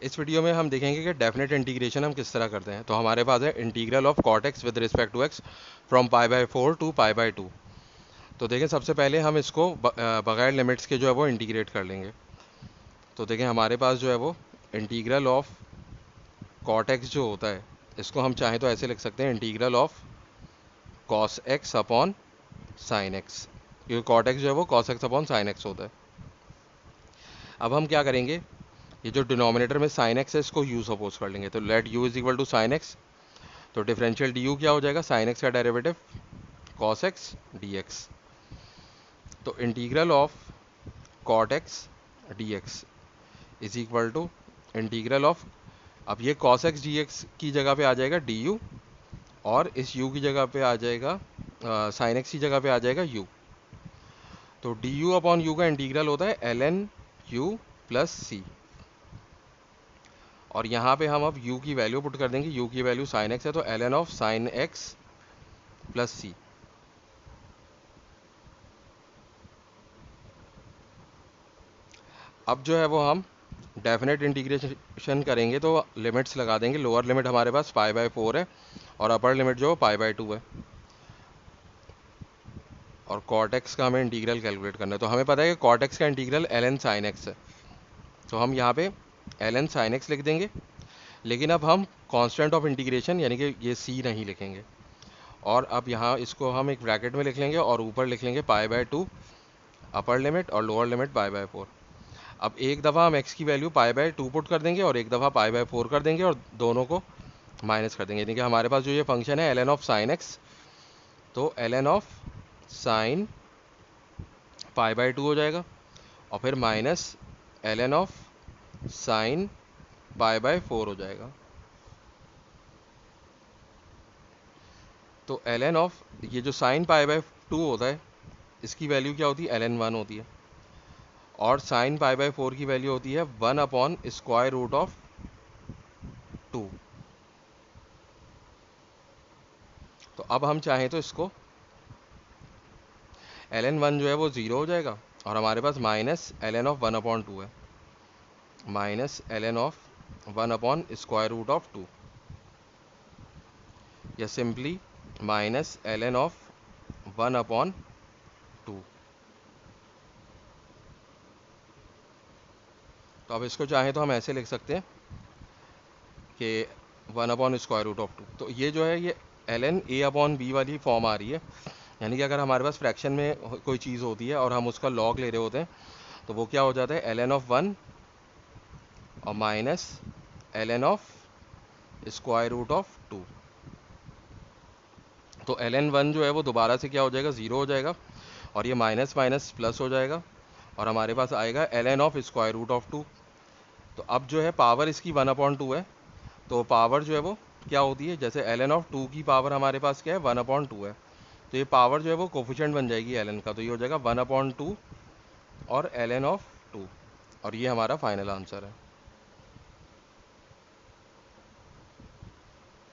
इस वीडियो में हम देखेंगे कि डेफिनेट इंटीग्रेशन हम किस तरह करते हैं। तो हमारे पास है integral of cot X with respect to X from π/4 to π/2। तो देखें, सबसे पहले हम इसको बगैर लिमिट्स के जो है वो इंटीग्रेट कर लेंगे। तो देखें, हमारे पास जो है वो इंटीग्रल ऑफ कॉट एक्स जो होता है, इसको हम चाहें तो ऐसे लिख सकते हैं, integral of cos x upon sine x, क्योंकि कॉट एक्स जो है वो cos x upon sine x होता है। अब हम क्या करेंगे, ये जो डिनोमिनेटर में साइन एक्स है इसको यू सपोज कर लेंगे। तो let U is equal to sine X, तो डिफरेंशियल डी यू क्या हो जाएगा, साइन एक्स का derivative cos X D X. तो integral of cot X D X is equal to integral of, अब ये कॉस एक्स डी एक्स की जगह पे आ जाएगा डी यू, और इस u की जगह पे आ जाएगा साइन एक्स की जगह पे आ जाएगा u। तो डी यू अपॉन यू का इंटीग्रल होता है एल एन यू प्लस सी, और यहाँ पे हम अब u की वैल्यू पुट कर देंगे। u की वैल्यू साइन एक्स है, तो L N of sine X plus C. अब जो है वो हम डेफिनेट इंटीग्रेशन करेंगे, तो लिमिट्स लगा देंगे। लोअर लिमिट हमारे पास π/4 है और अपर लिमिट जो π/2 है, और कॉट एक्स का हमें इंटीग्रल कैलकुलेट करना है। तो हमें पता है कि कॉट एक्स का integral l n sine x है, तो हम यहाँ पे एल एन साइन एक्स लिख देंगे। लेकिन अब हम कांस्टेंट ऑफ इंटीग्रेशन यानी कि ये सी नहीं लिखेंगे, और अब यहाँ इसको हम एक ब्रैकेट में लिख लेंगे और ऊपर लिख लेंगे π/2 अपर लिमिट और लोअर लिमिट π/4। अब एक दफ़ा हम x की वैल्यू π/2 पुट कर देंगे और एक दफ़ा π/4 कर देंगे और दोनों को माइनस कर देंगे। यानी कि हमारे पास जो ये फंक्शन है L N of sine X, तो एल एन ऑफ साइन π/2 हो जाएगा, और फिर minus L N of sine π/4 हो जाएगा। तो एल एन ऑफ ये जो साइन π/2 होता है, इसकी वैल्यू क्या होती है, एल एन 1 होती है, और साइन π/4 की वैल्यू होती है 1 अपॉन स्क्वायर रूट ऑफ 2। तो अब हम चाहें तो इसको एल एन 1 जो है वो 0 हो जाएगा, और हमारे पास minus L N of 1 upon 2 है, minus L N of 1 upon square root of 2, या simply minus L N of 1 upon 2। तो अब इसको चाहें तो हम ऐसे लिख सकते हैं कि 1 अपॉन स्क्वायर रूट ऑफ 2। तो ये जो है ये l n a upon b वाली फॉर्म आ रही है। यानी कि अगर हमारे पास फ्रैक्शन में कोई चीज़ होती है और हम उसका लॉग ले रहे होते हैं, तो वो क्या हो जाता है, एल एन ऑफ 1 और minus L N of square root of 2। तो एल एन 1 जो है वो दोबारा से क्या हो जाएगा, 0 हो जाएगा, और ये माइनस माइनस प्लस हो जाएगा, और हमारे पास आएगा l N of square root of 2। तो अब जो है पावर इसकी 1 अपॉन 2 है, तो पावर जो है वो क्या होती है, जैसे एल एन ऑफ 2 की पावर हमारे पास क्या है, 1 अपॉन 2 है, तो ये पावर जो है वो कोफिशिएंट बन जाएगी एल एन का, तो ये हो जाएगा 1 अपॉन 2 और एल एन ऑफ 2, और ये हमारा फाइनल आंसर है।